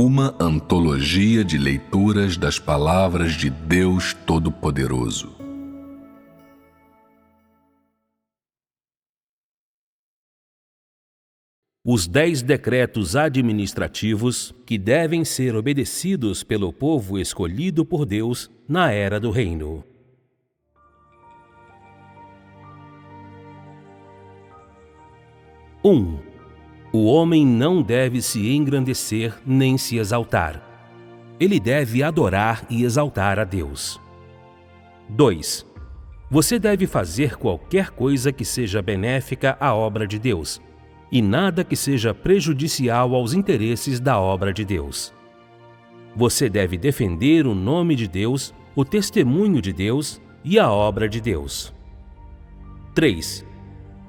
Uma antologia de leituras das palavras de Deus Todo-Poderoso. Os 10 decretos administrativos que devem ser obedecidos pelo povo escolhido por Deus na era do reino. 1. O homem não deve se engrandecer nem se exaltar. Ele deve adorar e exaltar a Deus. 2. Você deve fazer qualquer coisa que seja benéfica à obra de Deus, e nada que seja prejudicial aos interesses da obra de Deus. Você deve defender o nome de Deus, o testemunho de Deus e a obra de Deus. 3.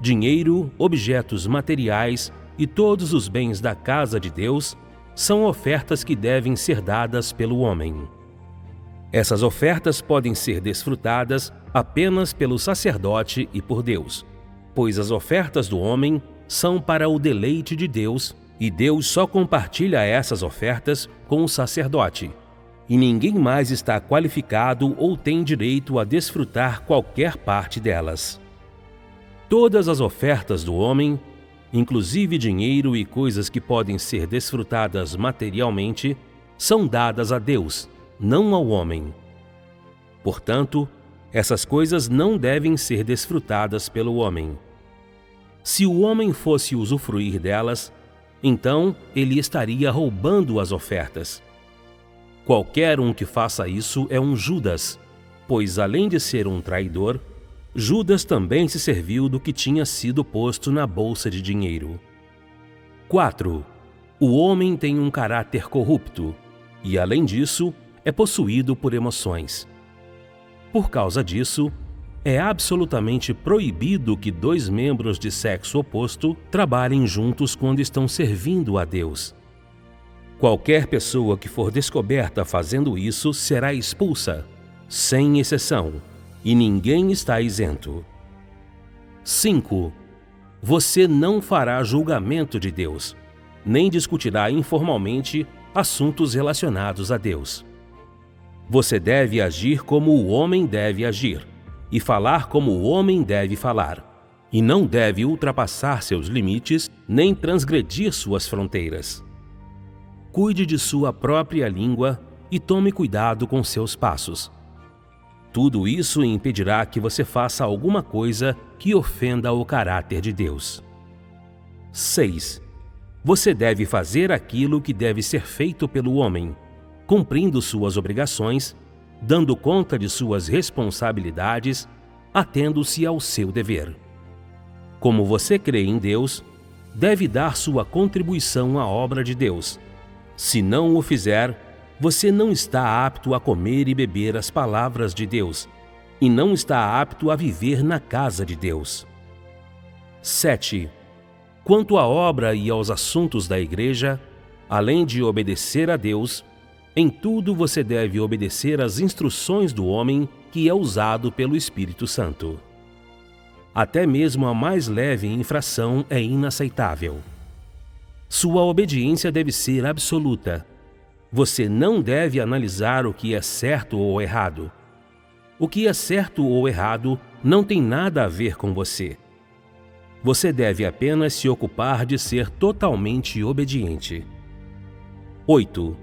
Dinheiro, objetos materiais e todos os bens da casa de Deus são ofertas que devem ser dadas pelo homem. Essas ofertas podem ser desfrutadas apenas pelo sacerdote e por Deus, pois as ofertas do homem são para o deleite de Deus, e Deus só compartilha essas ofertas com o sacerdote, e ninguém mais está qualificado ou tem direito a desfrutar qualquer parte delas. Todas as ofertas do homem, inclusive dinheiro e coisas que podem ser desfrutadas materialmente, são dadas a Deus, não ao homem. Portanto, essas coisas não devem ser desfrutadas pelo homem. Se o homem fosse usufruir delas, então ele estaria roubando as ofertas. Qualquer um que faça isso é um Judas, pois além de ser um traidor, Judas também se serviu do que tinha sido posto na bolsa de dinheiro. 4. O homem tem um caráter corrupto e, além disso, é possuído por emoções. Por causa disso, é absolutamente proibido que 2 membros de sexo oposto trabalhem juntos quando estão servindo a Deus. Qualquer pessoa que for descoberta fazendo isso será expulsa, sem exceção, e ninguém está isento. 5. Você não fará julgamento de Deus, nem discutirá informalmente assuntos relacionados a Deus. Você deve agir como o homem deve agir, e falar como o homem deve falar, e não deve ultrapassar seus limites nem transgredir suas fronteiras. Cuide de sua própria língua e tome cuidado com seus passos. Tudo isso impedirá que você faça alguma coisa que ofenda o caráter de Deus. 6. Você deve fazer aquilo que deve ser feito pelo homem, cumprindo suas obrigações, dando conta de suas responsabilidades, atendo-se ao seu dever. Como você crê em Deus, deve dar sua contribuição à obra de Deus. Se não o fizer, você não está apto a comer e beber as palavras de Deus, e não está apto a viver na casa de Deus. 7. Quanto à obra e aos assuntos da igreja, além de obedecer a Deus, em tudo você deve obedecer às instruções do homem que é usado pelo Espírito Santo. Até mesmo a mais leve infração é inaceitável. Sua obediência deve ser absoluta. Você não deve analisar o que é certo ou errado. O que é certo ou errado não tem nada a ver com você. Você deve apenas se ocupar de ser totalmente obediente. 8.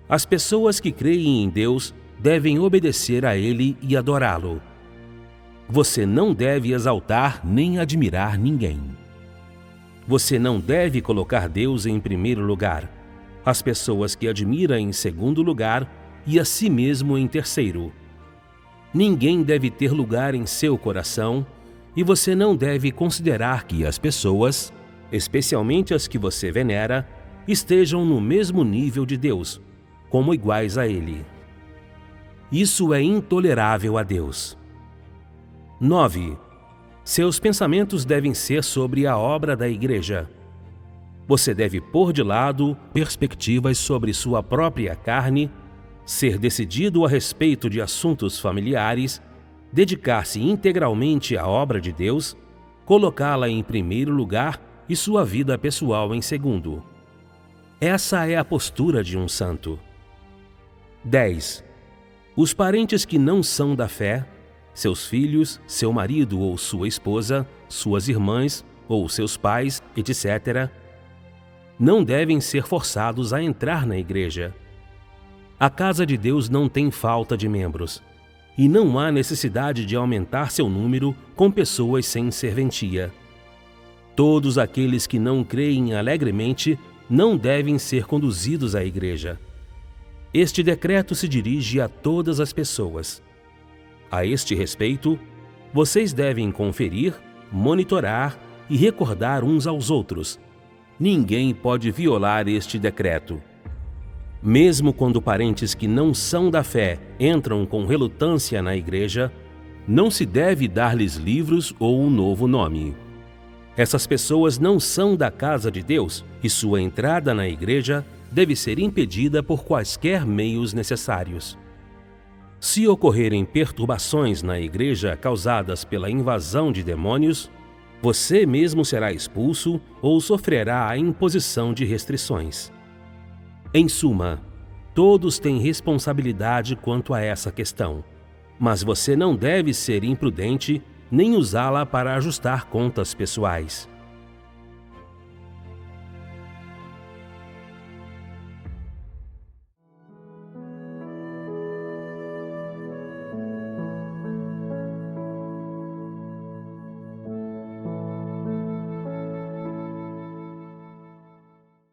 As pessoas que creem em Deus devem obedecer a Ele e adorá-lo. Você não deve exaltar nem admirar ninguém. Você não deve colocar Deus em primeiro lugar, as pessoas que admira em segundo lugar e a si mesmo em terceiro. Ninguém deve ter lugar em seu coração e você não deve considerar que as pessoas, especialmente as que você venera, estejam no mesmo nível de Deus, como iguais a Ele. Isso é intolerável a Deus. 9. Seus pensamentos devem ser sobre a obra da igreja. Você deve pôr de lado perspectivas sobre sua própria carne, ser decidido a respeito de assuntos familiares, dedicar-se integralmente à obra de Deus, colocá-la em primeiro lugar e sua vida pessoal em segundo. Essa é a postura de um santo. 10. Os parentes que não são da fé, seus filhos, seu marido ou sua esposa, suas irmãs ou seus pais, etc., não devem ser forçados a entrar na igreja. A casa de Deus não tem falta de membros, e não há necessidade de aumentar seu número com pessoas sem serventia. Todos aqueles que não creem alegremente não devem ser conduzidos à igreja. Este decreto se dirige a todas as pessoas. A este respeito, vocês devem conferir, monitorar e recordar uns aos outros. Ninguém pode violar este decreto. Mesmo quando parentes que não são da fé entram com relutância na igreja, não se deve dar-lhes livros ou um novo nome. Essas pessoas não são da casa de Deus e sua entrada na igreja deve ser impedida por quaisquer meios necessários. Se ocorrerem perturbações na igreja causadas pela invasão de demônios, você mesmo será expulso ou sofrerá a imposição de restrições. Em suma, todos têm responsabilidade quanto a essa questão, mas você não deve ser imprudente nem usá-la para ajustar contas pessoais.